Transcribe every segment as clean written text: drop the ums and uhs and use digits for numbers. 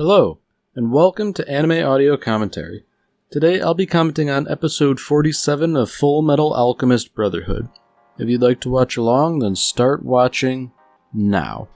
Hello, and welcome to Anime Audio Commentary. Today I'll be commenting on episode 47 of Fullmetal Alchemist Brotherhood. If you'd like to watch along, then start watching now.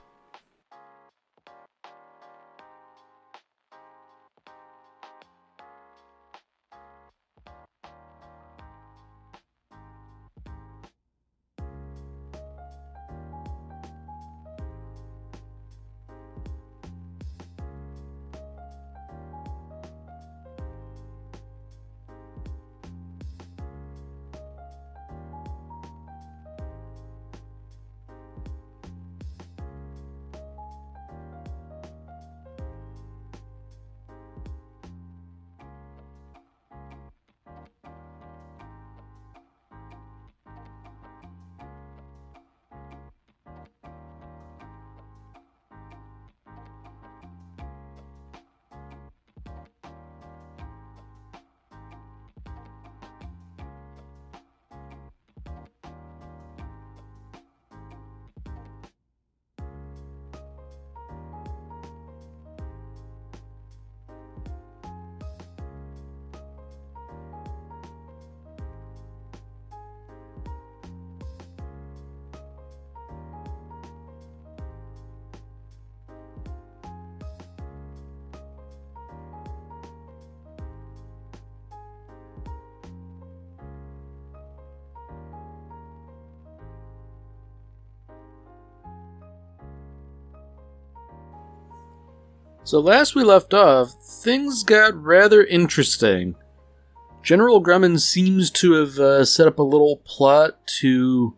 So last we left off, things got rather interesting. General Grumman seems to have set up a little plot to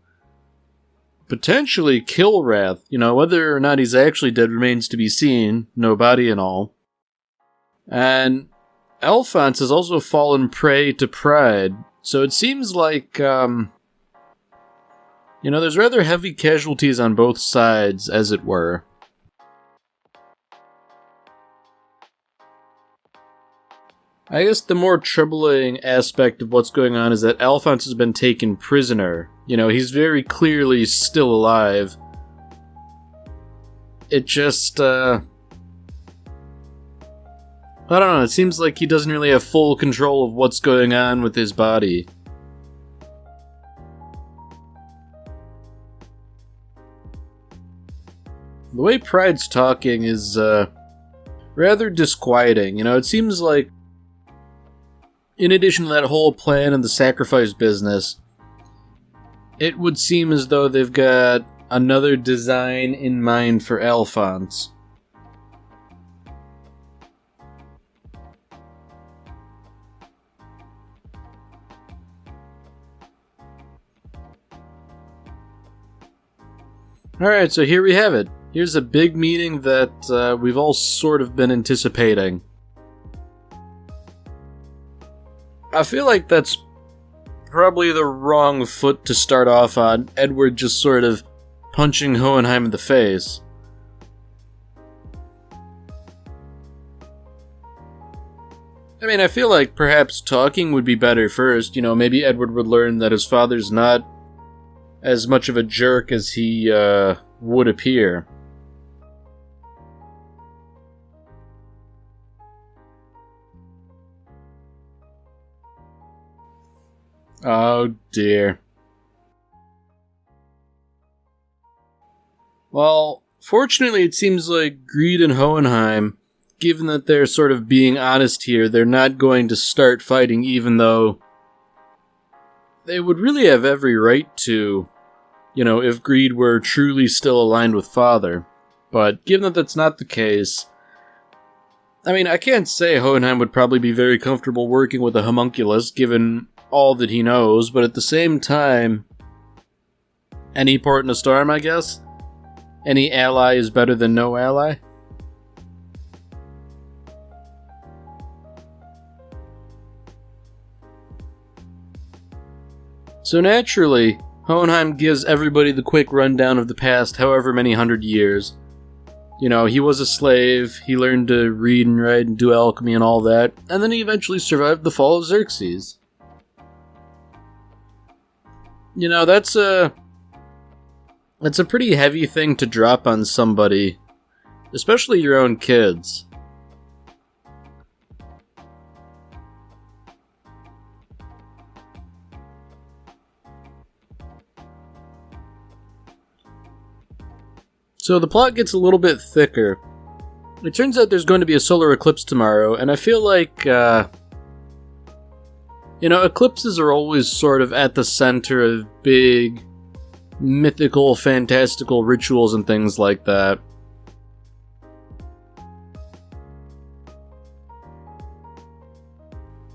potentially kill Wrath. Whether or not he's actually dead remains to be seen, no body and all. And Alphonse has also fallen prey to pride, so it seems like, there's rather heavy casualties on both sides, as it were. I guess the more troubling aspect of what's going on is that Alphonse has been taken prisoner. He's very clearly still alive. It just, I don't know, it seems like he doesn't really have full control of what's going on with his body. The way Pride's talking is, rather disquieting. It seems like in addition to that whole plan and the sacrifice business, it would seem as though they've got another design in mind for Alphonse. Alright, so here we have it. Here's a big meeting that we've all sort of been anticipating. I feel like that's probably the wrong foot to start off on, Edward just sort of punching Hohenheim in the face. I feel like perhaps talking would be better first. Maybe Edward would learn that his father's not as much of a jerk as he would appear. Oh dear. Well, fortunately it seems like Greed and Hohenheim, given that they're sort of being honest here, they're not going to start fighting, even though they would really have every right to, if Greed were truly still aligned with Father. But given that that's not the case, I can't say Hohenheim would probably be very comfortable working with a homunculus, given all that he knows, but at the same time, any port in a storm, I guess? Any ally is better than no ally? So naturally, Hohenheim gives everybody the quick rundown of the past however many 100 years. He was a slave, he learned to read and write and do alchemy and all that, and then he eventually survived the fall of Xerxes. That's a pretty heavy thing to drop on somebody, especially your own kids. So the plot gets a little bit thicker. It turns out there's going to be a solar eclipse tomorrow, and I feel like, eclipses are always sort of at the center of big, mythical, fantastical rituals and things like that.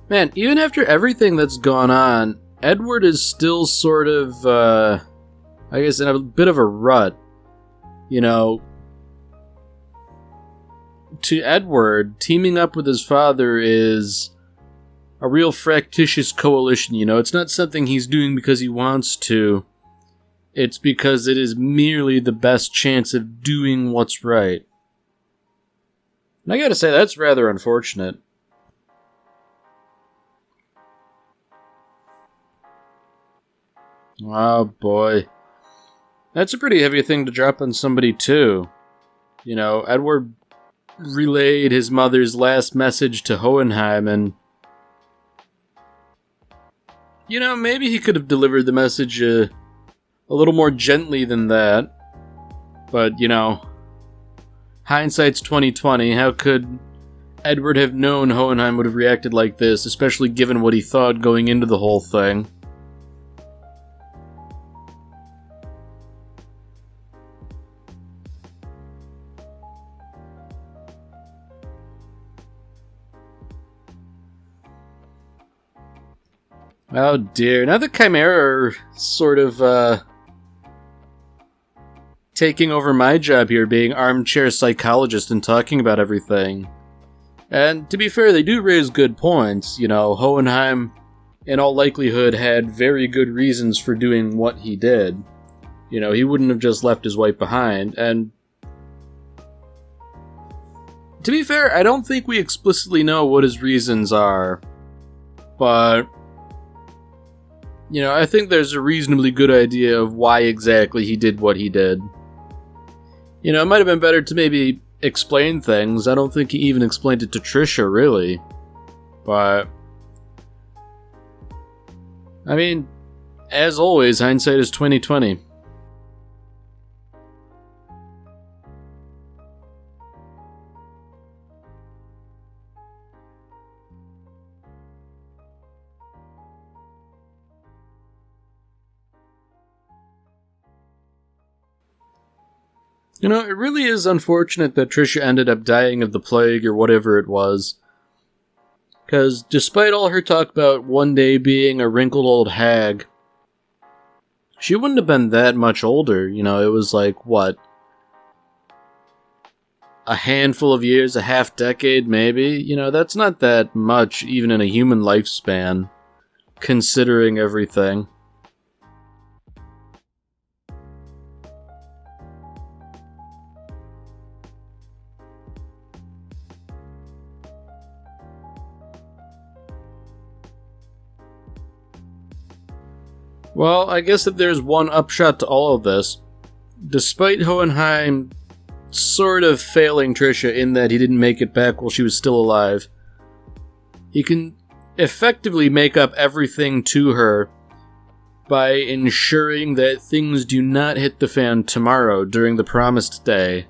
Man, even after everything that's gone on, Edward is still sort of, I guess, in a bit of a rut. You know, to Edward, teaming up with his father is a real fractious coalition, you know? It's not something he's doing because he wants to. It's because it is merely the best chance of doing what's right. And I gotta say, that's rather unfortunate. Oh boy. That's a pretty heavy thing to drop on somebody too. You know, Edward relayed his mother's last message to Hohenheim, and you know, maybe he could have delivered the message a little more gently than that. But, you know, hindsight's 2020. How could Edward have known Hohenheim would have reacted like this, especially given what he thought going into the whole thing? Oh dear, now the Chimera are sort of, taking over my job here, being armchair psychologist and talking about everything. And to be fair, they do raise good points. You know, Hohenheim, in all likelihood, had very good reasons for doing what he did. You know, he wouldn't have just left his wife behind, and to be fair, I don't think we explicitly know what his reasons are, but you know, I think there's a reasonably good idea of why exactly he did what he did. You know, it might have been better to maybe explain things. I don't think he even explained it to Trisha, really. But I mean, as always, hindsight is 2020. You know, it really is unfortunate that Trisha ended up dying of the plague or whatever it was. Because despite all her talk about one day being a wrinkled old hag, she wouldn't have been that much older. You know, it was like, what? A handful of years, a half decade maybe? You know, that's not that much even in a human lifespan, considering everything. Well, I guess that there's one upshot to all of this. Despite Hohenheim sort of failing Trisha in that he didn't make it back while she was still alive, he can effectively make up everything to her by ensuring that things do not hit the fan tomorrow during the promised day.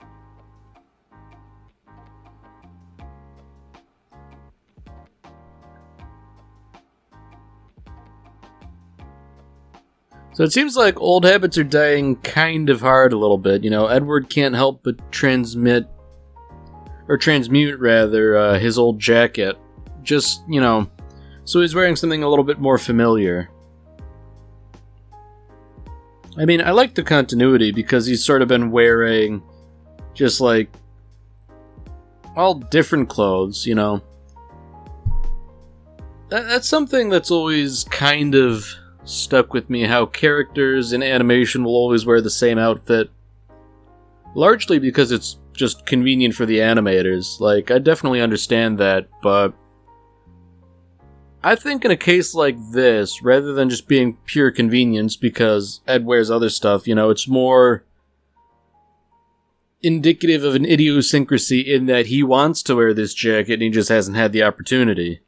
So it seems like old habits are dying kind of hard a little bit. You know, Edward can't help but transmute his old jacket. Just, you know, so he's wearing something a little bit more familiar. I mean, I like the continuity because he's sort of been wearing just like all different clothes, you know. That's something that's always kind of stuck with me, how characters in animation will always wear the same outfit. Largely because it's just convenient for the animators. Like, I definitely understand that, but I think in a case like this, rather than just being pure convenience because Ed wears other stuff, you know, it's more indicative of an idiosyncrasy in that he wants to wear this jacket and he just hasn't had the opportunity.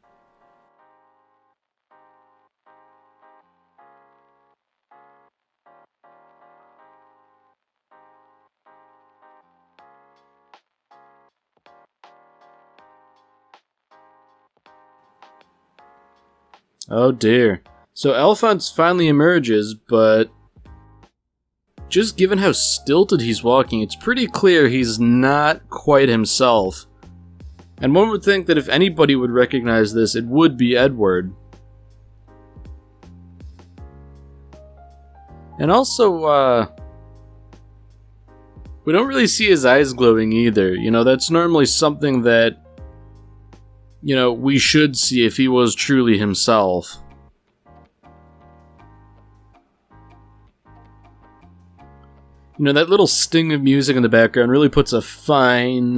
Oh dear. So Alphonse finally emerges, but just given how stilted he's walking, it's pretty clear he's not quite himself. And one would think that if anybody would recognize this, it would be Edward. And also, we don't really see his eyes glowing either. You know, that's normally something that, you know, we should see if he was truly himself. You know, that little sting of music in the background really puts a fine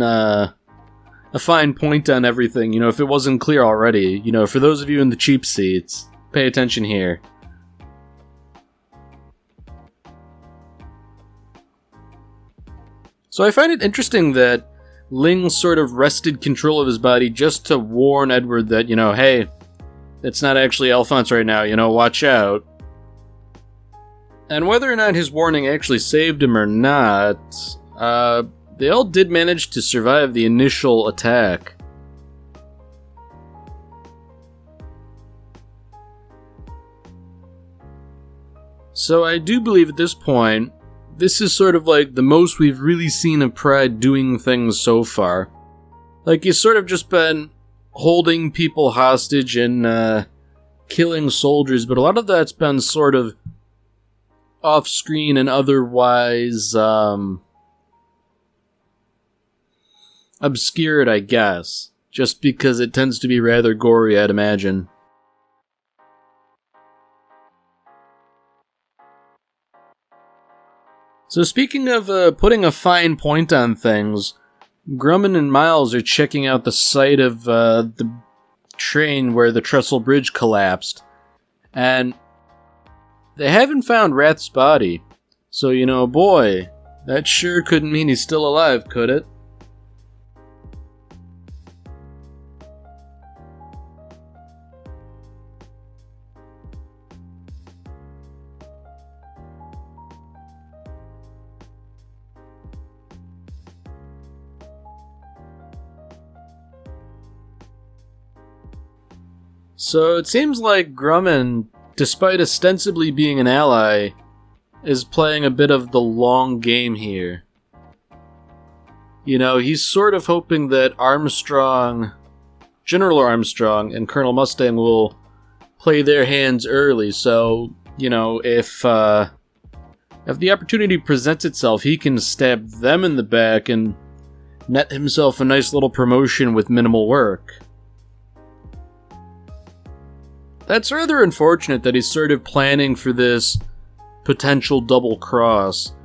point on everything. You know, if it wasn't clear already, you know, for those of you in the cheap seats, pay attention here. So I find it interesting that Ling sort of wrested control of his body just to warn Edward that, you know, hey, it's not actually Alphonse right now, you know, watch out. And whether or not his warning actually saved him or not, they all did manage to survive the initial attack. So I do believe at this point, this is sort of like the most we've really seen of Pride doing things so far. Like, he's sort of just been holding people hostage and killing soldiers, but a lot of that's been sort of off-screen and otherwise obscured, I guess. Just because it tends to be rather gory, I'd imagine. So speaking of putting a fine point on things, Grumman and Miles are checking out the site of the train where the trestle bridge collapsed. And they haven't found Rath's body. So, you know, boy, that sure couldn't mean he's still alive, could it? So it seems like Grumman, despite ostensibly being an ally, is playing a bit of the long game here. You know, he's sort of hoping that General Armstrong and Colonel Mustang will play their hands early, so, you know, if the opportunity presents itself, he can stab them in the back and net himself a nice little promotion with minimal work. That's rather unfortunate that he's sort of planning for this potential double cross.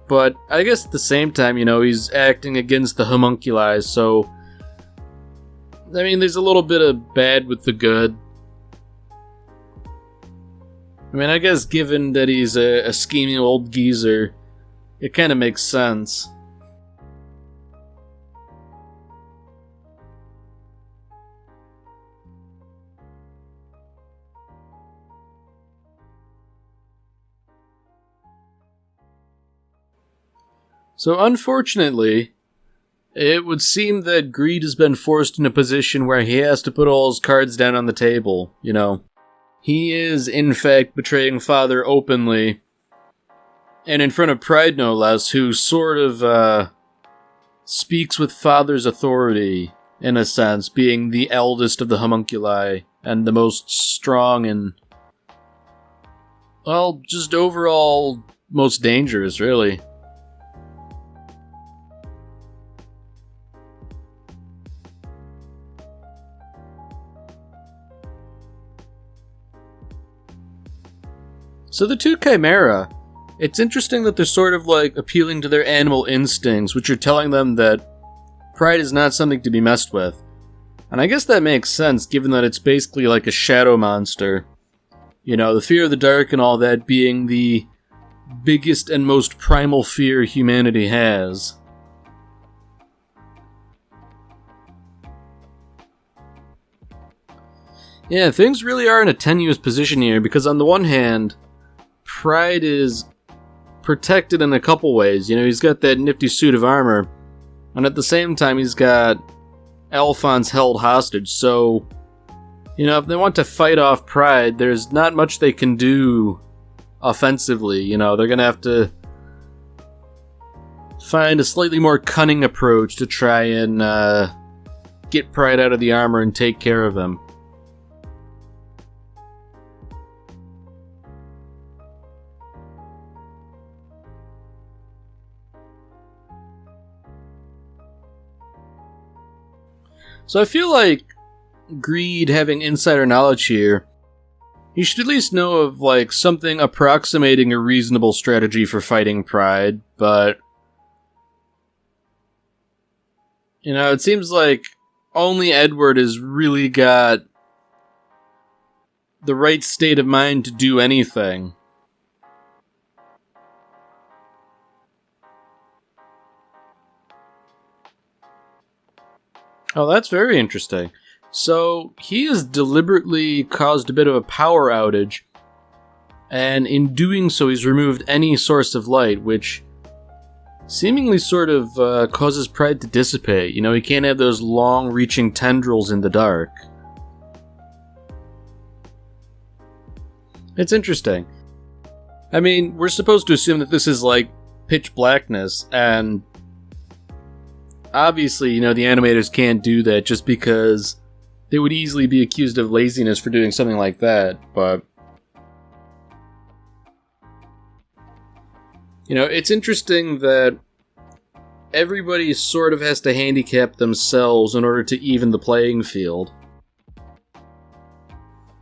But I guess at the same time, you know, he's acting against the homunculi, so I mean, there's a little bit of bad with the good. I mean, I guess given that he's a scheming old geezer, it kind of makes sense. So unfortunately, it would seem that Greed has been forced in a position where he has to put all his cards down on the table, you know. He is, in fact, betraying Father openly, and in front of Pride, no less, who sort of, speaks with Father's authority, in a sense, being the eldest of the homunculi, and the most strong and, well, just overall most dangerous, really. So the two Chimera, it's interesting that they're sort of like appealing to their animal instincts, which are telling them that Pride is not something to be messed with. And I guess that makes sense, given that it's basically like a shadow monster. You know, the fear of the dark and all that being the biggest and most primal fear humanity has. Yeah, things really are in a tenuous position here, because on the one hand, Pride is protected in a couple ways. You know, he's got that nifty suit of armor, and at the same time he's got Alphonse held hostage, so, You know, if they want to fight off Pride, there's not much they can do offensively. You know, they're going to have to find a slightly more cunning approach to try and get Pride out of the armor and take care of him. So I feel like Greed having insider knowledge here, he should at least know of like something approximating a reasonable strategy for fighting Pride, but you know, it seems like only Edward has really got the right state of mind to do anything. Oh, that's very interesting. So, he has deliberately caused a bit of a power outage, and in doing so he's removed any source of light, which seemingly sort of causes Pride to dissipate. You know, he can't have those long-reaching tendrils in the dark. It's interesting. I mean, we're supposed to assume that this is like pitch blackness, and obviously, you know, the animators can't do that just because they would easily be accused of laziness for doing something like that, but you know, it's interesting that everybody sort of has to handicap themselves in order to even the playing field.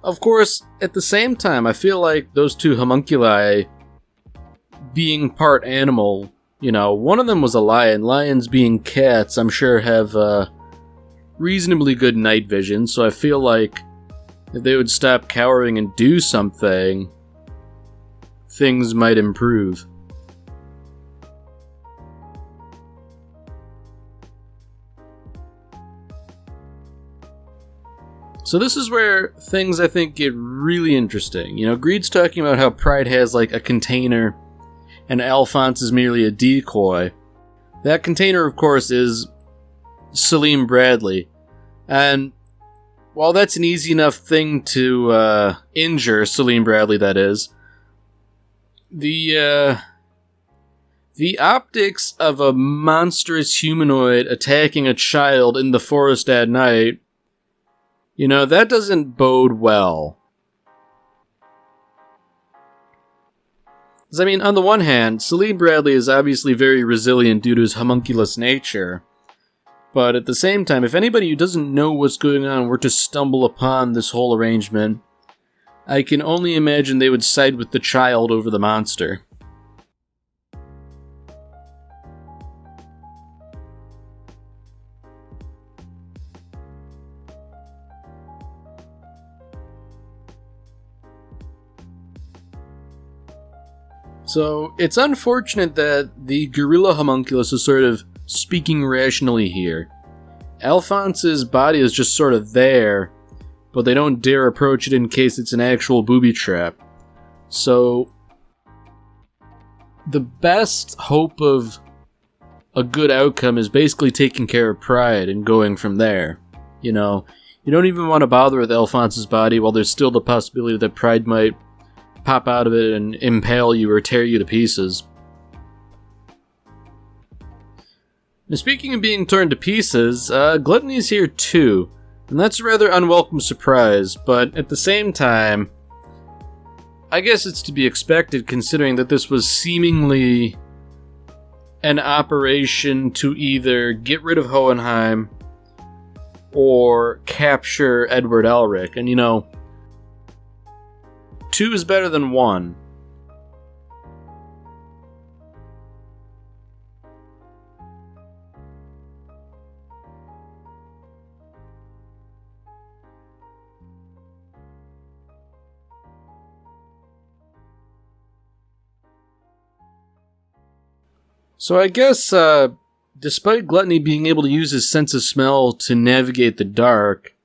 Of course, at the same time, I feel like those two homunculi being part animal, you know, one of them was a lion. Lions being cats, I'm sure have reasonably good night vision, so I feel like if they would stop cowering and do something, things might improve. So this is where things, I think, get really interesting. You know, Greed's talking about how Pride has, like, a container, and Alphonse is merely a decoy. That container, of course, is Salim Bradley. And while that's an easy enough thing to injure Salim Bradley, that is, the optics of a monstrous humanoid attacking a child in the forest at night, you know, that doesn't bode well. I mean, on the one hand, Salim Bradley is obviously very resilient due to his homunculus nature, but at the same time, if anybody who doesn't know what's going on were to stumble upon this whole arrangement, I can only imagine they would side with the child over the monster. So, it's unfortunate that the gorilla homunculus is sort of speaking rationally here. Alphonse's body is just sort of there, but they don't dare approach it in case it's an actual booby trap. So, the best hope of a good outcome is basically taking care of Pride and going from there. You know, you don't even want to bother with Alphonse's body while there's still the possibility that Pride might pop out of it and impale you or tear you to pieces. Now, speaking of being torn to pieces, Gluttony's here too, and that's a rather unwelcome surprise, but at the same time, I guess it's to be expected considering that this was seemingly an operation to either get rid of Hohenheim or capture Edward Elric, and you know, 2 is better than 1. So I guess, despite Gluttony being able to use his sense of smell to navigate the dark,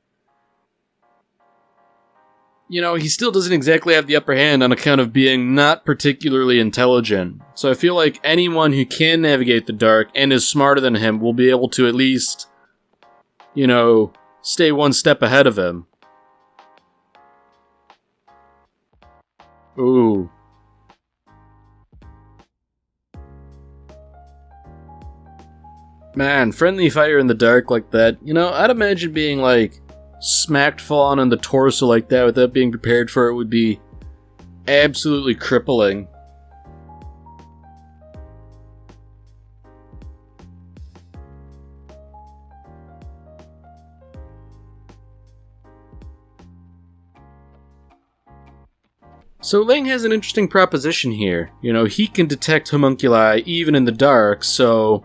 you know, he still doesn't exactly have the upper hand on account of being not particularly intelligent. So I feel like anyone who can navigate the dark and is smarter than him will be able to at least, you know, stay one step ahead of him. Ooh. Man, friendly fire in the dark like that, I'd imagine being, smacked full on in the torso like that without being prepared for it would be absolutely crippling. So Ling has an interesting proposition here. He can detect homunculi even in the dark, so,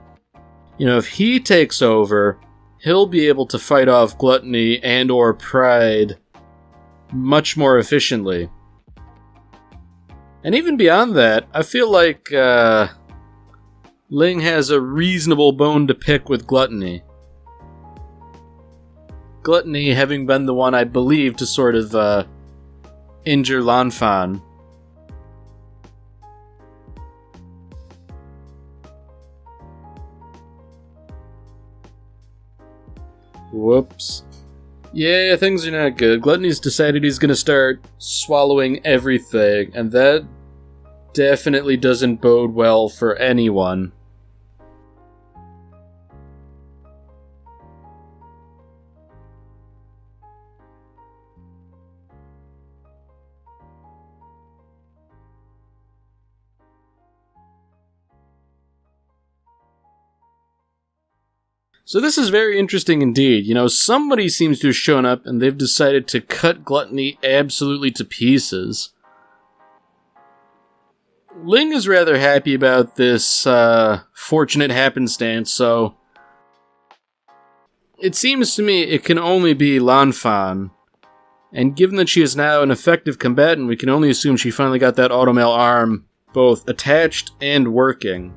if he takes over, he'll be able to fight off gluttony and or pride much more efficiently. And even beyond that, I feel like Ling has a reasonable bone to pick with gluttony. Gluttony having been the one I believe to sort of injure Lanfan. Whoops. Yeah, things are not good. Gluttony's decided he's gonna start swallowing everything, and that definitely doesn't bode well for anyone. So this is very interesting indeed. Somebody seems to have shown up and they've decided to cut Gluttony absolutely to pieces. Ling is rather happy about this fortunate happenstance, so it seems to me it can only be Lanfan. And given that she is now an effective combatant, we can only assume she finally got that automail arm both attached and working.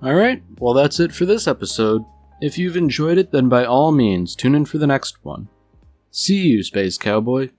Alright, well that's it for this episode. If you've enjoyed it, then by all means, tune in for the next one. See you, Space Cowboy.